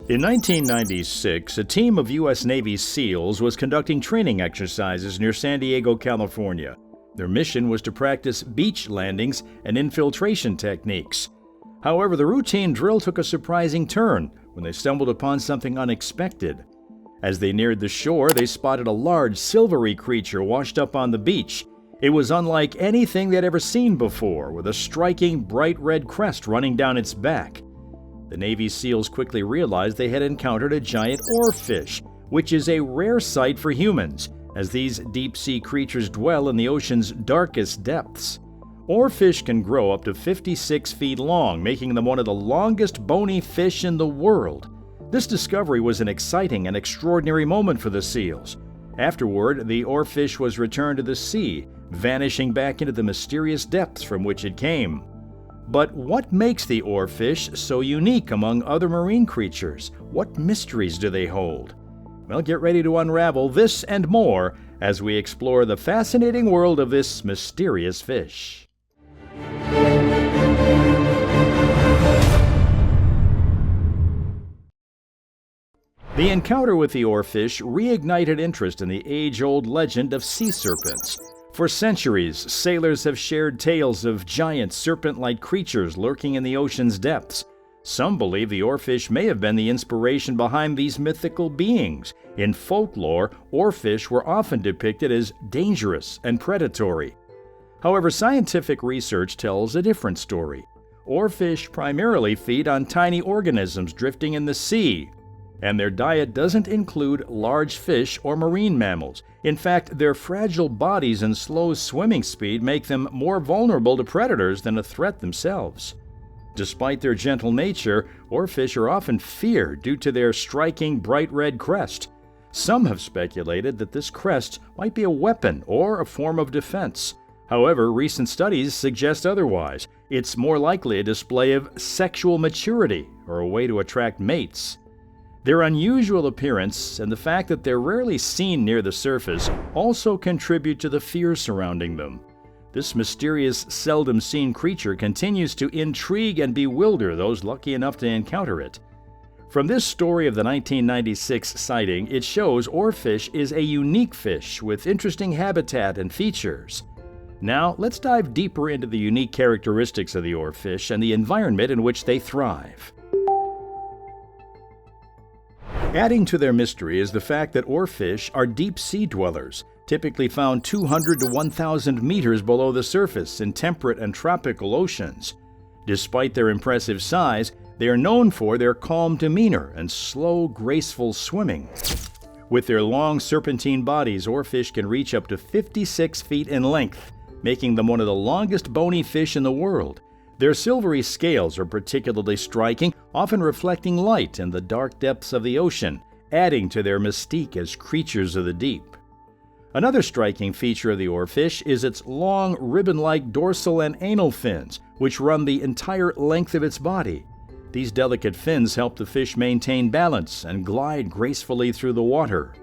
In 1996, a team of U.S. Navy SEALs was conducting training exercises near San Diego, California. Their mission was to practice beach landings and infiltration techniques. However, the routine drill took a surprising turn when they stumbled upon something unexpected. As they neared the shore, they spotted a large silvery creature washed up on the beach. It was unlike anything they'd ever seen before, with a striking bright red crest running down its back. The Navy SEALs quickly realized they had encountered a giant oarfish, which is a rare sight for humans, as these deep-sea creatures dwell in the ocean's darkest depths. Oarfish can grow up to 56 feet long, making them one of the longest bony fish in the world. This discovery was an exciting and extraordinary moment for the SEALs. Afterward, the oarfish was returned to the sea, vanishing back into the mysterious depths from which it came. But what makes the oarfish so unique among other marine creatures? What mysteries do they hold? Well, get ready to unravel this and more as we explore the fascinating world of this mysterious fish. The encounter with the oarfish reignited interest in the age-old legend of sea serpents. For centuries, sailors have shared tales of giant serpent-like creatures lurking in the ocean's depths. Some believe the oarfish may have been the inspiration behind these mythical beings. In folklore, oarfish were often depicted as dangerous and predatory. However, scientific research tells a different story. Oarfish primarily feed on tiny organisms drifting in the sea, and their diet doesn't include large fish or marine mammals. In fact, their fragile bodies and slow swimming speed make them more vulnerable to predators than a threat themselves. Despite their gentle nature, oarfish are often feared due to their striking bright red crest. Some have speculated that this crest might be a weapon or a form of defense. However, recent studies suggest otherwise. It's more likely a display of sexual maturity or a way to attract mates. Their unusual appearance and the fact that they're rarely seen near the surface also contribute to the fear surrounding them. This mysterious, seldom-seen creature continues to intrigue and bewilder those lucky enough to encounter it. From this story of the 1996 sighting, it shows oarfish is a unique fish with interesting habitat and features. Now, let's dive deeper into the unique characteristics of the oarfish and the environment in which they thrive. Adding to their mystery is the fact that oarfish are deep-sea dwellers, typically found 200 to 1,000 meters below the surface in temperate and tropical oceans. Despite their impressive size, they are known for their calm demeanor and slow, graceful swimming. With their long serpentine bodies, oarfish can reach up to 56 feet in length, making them one of the longest bony fish in the world. Their silvery scales are particularly striking, often reflecting light in the dark depths of the ocean, adding to their mystique as creatures of the deep. Another striking feature of the oarfish is its long, ribbon-like dorsal and anal fins, which run the entire length of its body. These delicate fins help the fish maintain balance and glide gracefully through the water.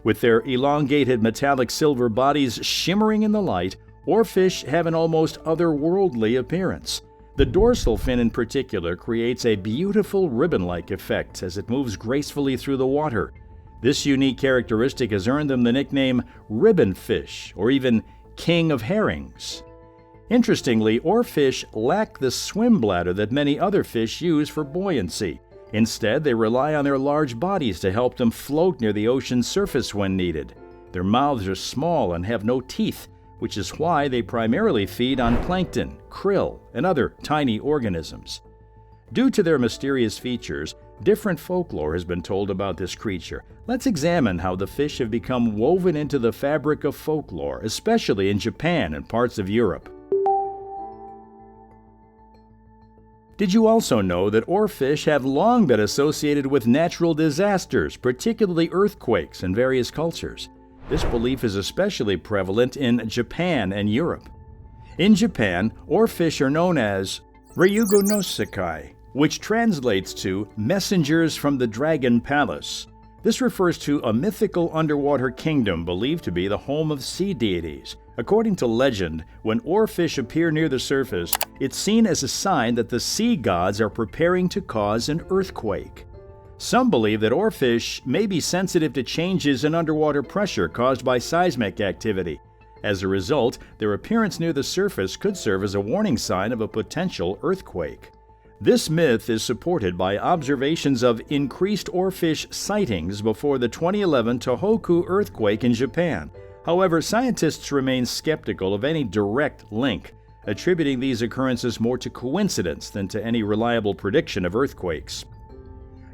With their elongated metallic silver bodies shimmering in the light, oarfish have an almost otherworldly appearance. The dorsal fin in particular creates a beautiful ribbon-like effect as it moves gracefully through the water. This unique characteristic has earned them the nickname ribbon fish or even king of herrings. Interestingly, oarfish lack the swim bladder that many other fish use for buoyancy. Instead, they rely on their large bodies to help them float near the ocean's surface when needed. Their mouths are small and have no teeth, which is why they primarily feed on plankton, krill, and other tiny organisms. Due to their mysterious features, different folklore has been told about this creature. Let's examine how the fish have become woven into the fabric of folklore, especially in Japan and parts of Europe. Did you also know that oarfish have long been associated with natural disasters, particularly earthquakes in various cultures? This belief is especially prevalent in Japan and Europe. In Japan, oarfish are known as Ryugu no Sekai, which translates to messengers from the Dragon Palace. This refers to a mythical underwater kingdom believed to be the home of sea deities. According to legend, when oarfish appear near the surface, it's seen as a sign that the sea gods are preparing to cause an earthquake. Some believe that oarfish may be sensitive to changes in underwater pressure caused by seismic activity. As a result, their appearance near the surface could serve as a warning sign of a potential earthquake. This myth is supported by observations of increased oarfish sightings before the 2011 Tohoku earthquake in Japan. However, scientists remain skeptical of any direct link, attributing these occurrences more to coincidence than to any reliable prediction of earthquakes.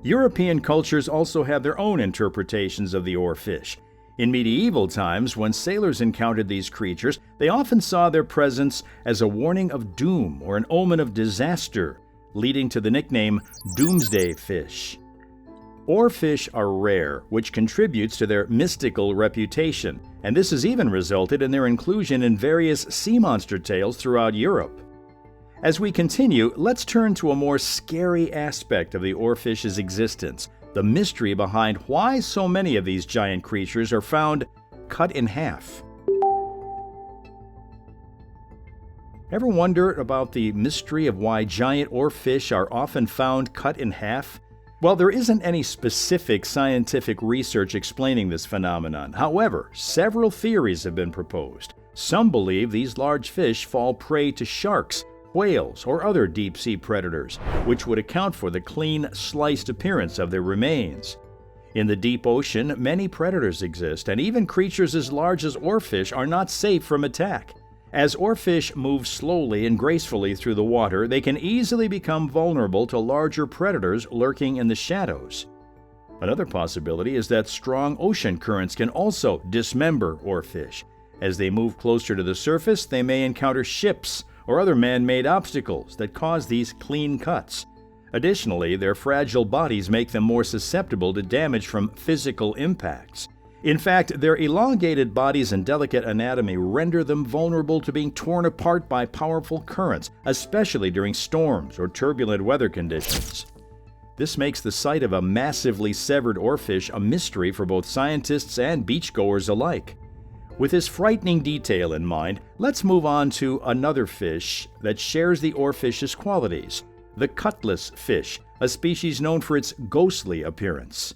European cultures also have their own interpretations of the oarfish. In medieval times, when sailors encountered these creatures, they often saw their presence as a warning of doom or an omen of disaster, leading to the nickname doomsday fish. Oarfish are rare, which contributes to their mystical reputation, and this has even resulted in their inclusion in various sea monster tales throughout Europe. As we continue, let's turn to a more scary aspect of the oarfish's existence, the mystery behind why so many of these giant creatures are found cut in half. Ever wonder about the mystery of why giant oarfish are often found cut in half? Well, there isn't any specific scientific research explaining this phenomenon. However, several theories have been proposed. Some believe these large fish fall prey to sharks, whales, or other deep-sea predators, which would account for the clean, sliced appearance of their remains. In the deep ocean, many predators exist, and even creatures as large as oarfish are not safe from attack. As oarfish move slowly and gracefully through the water, they can easily become vulnerable to larger predators lurking in the shadows. Another possibility is that strong ocean currents can also dismember oarfish. As they move closer to the surface, they may encounter ships or other man-made obstacles that cause these clean cuts. Additionally, their fragile bodies make them more susceptible to damage from physical impacts. In fact, their elongated bodies and delicate anatomy render them vulnerable to being torn apart by powerful currents, especially during storms or turbulent weather conditions. This makes the sight of a massively severed oarfish a mystery for both scientists and beachgoers alike. With this frightening detail in mind, let's move on to another fish that shares the oarfish's qualities, the cutlass fish, a species known for its ghostly appearance.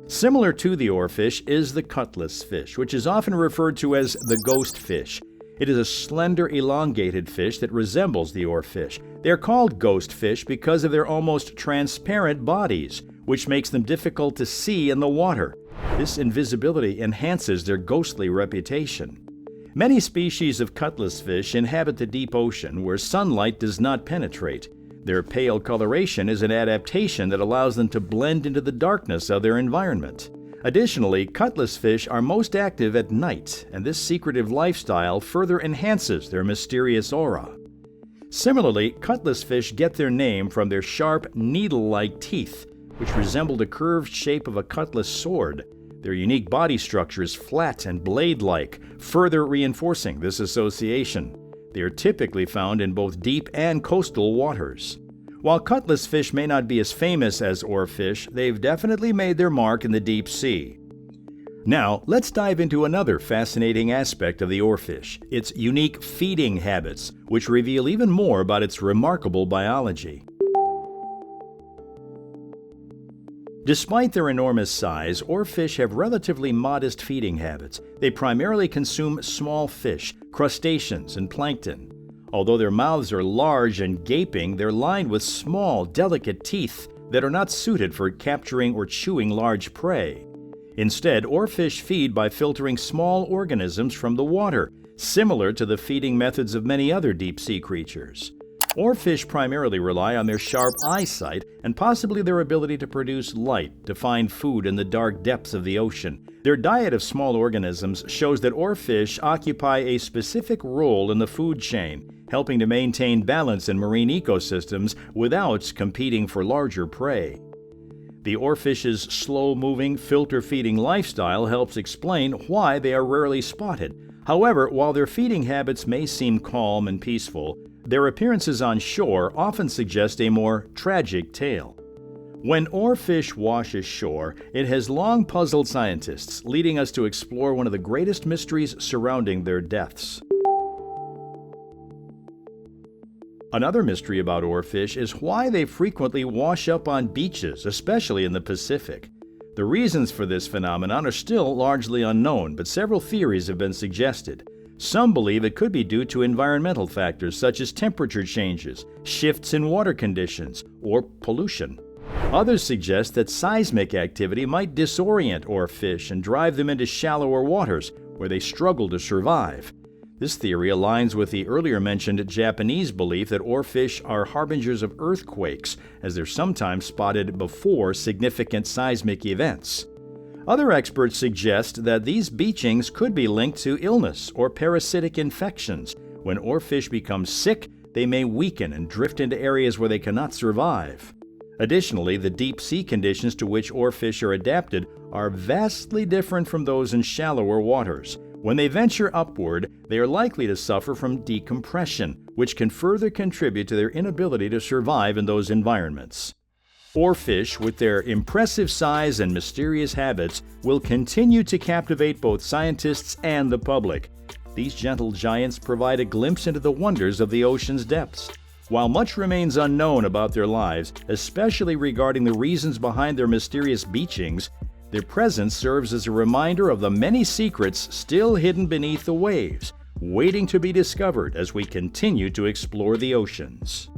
Similar to the oarfish is the cutlass fish, which is often referred to as the ghost fish. It is a slender, elongated fish that resembles the oarfish. They are called ghost fish because of their almost transparent bodies, which makes them difficult to see in the water. This invisibility enhances their ghostly reputation. Many species of cutlass fish inhabit the deep ocean where sunlight does not penetrate. Their pale coloration is an adaptation that allows them to blend into the darkness of their environment. Additionally, cutlass fish are most active at night, and this secretive lifestyle further enhances their mysterious aura. Similarly, cutlass fish get their name from their sharp, needle-like teeth, which resemble the curved shape of a cutlass sword. Their unique body structure is flat and blade-like, further reinforcing this association. They are typically found in both deep and coastal waters. While cutlass fish may not be as famous as oarfish, they've definitely made their mark in the deep sea. Now, let's dive into another fascinating aspect of the oarfish, its unique feeding habits, which reveal even more about its remarkable biology. Despite their enormous size, oarfish have relatively modest feeding habits. They primarily consume small fish, crustaceans, and plankton. Although their mouths are large and gaping, they're lined with small, delicate teeth that are not suited for capturing or chewing large prey. Instead, oarfish feed by filtering small organisms from the water, similar to the feeding methods of many other deep-sea creatures. Oarfish primarily rely on their sharp eyesight and possibly their ability to produce light to find food in the dark depths of the ocean. Their diet of small organisms shows that oarfish occupy a specific role in the food chain, helping to maintain balance in marine ecosystems without competing for larger prey. The oarfish's slow-moving, filter-feeding lifestyle helps explain why they are rarely spotted. However, while their feeding habits may seem calm and peaceful, their appearances on shore often suggest a more tragic tale. When oarfish wash ashore, it has long puzzled scientists, leading us to explore one of the greatest mysteries surrounding their deaths. Another mystery about oarfish is why they frequently wash up on beaches, especially in the Pacific. The reasons for this phenomenon are still largely unknown, but several theories have been suggested. Some believe it could be due to environmental factors such as temperature changes, shifts in water conditions, or pollution. Others suggest that seismic activity might disorient oarfish and drive them into shallower waters, where they struggle to survive. This theory aligns with the earlier mentioned Japanese belief that oarfish are harbingers of earthquakes, as they're sometimes spotted before significant seismic events. Other experts suggest that these beachings could be linked to illness or parasitic infections. When oarfish become sick, they may weaken and drift into areas where they cannot survive. Additionally, the deep sea conditions to which oarfish are adapted are vastly different from those in shallower waters. When they venture upward, they are likely to suffer from decompression, which can further contribute to their inability to survive in those environments. Oarfish, with their impressive size and mysterious habits, will continue to captivate both scientists and the public. These gentle giants provide a glimpse into the wonders of the ocean's depths. While much remains unknown about their lives, especially regarding the reasons behind their mysterious beachings, their presence serves as a reminder of the many secrets still hidden beneath the waves, waiting to be discovered as we continue to explore the oceans.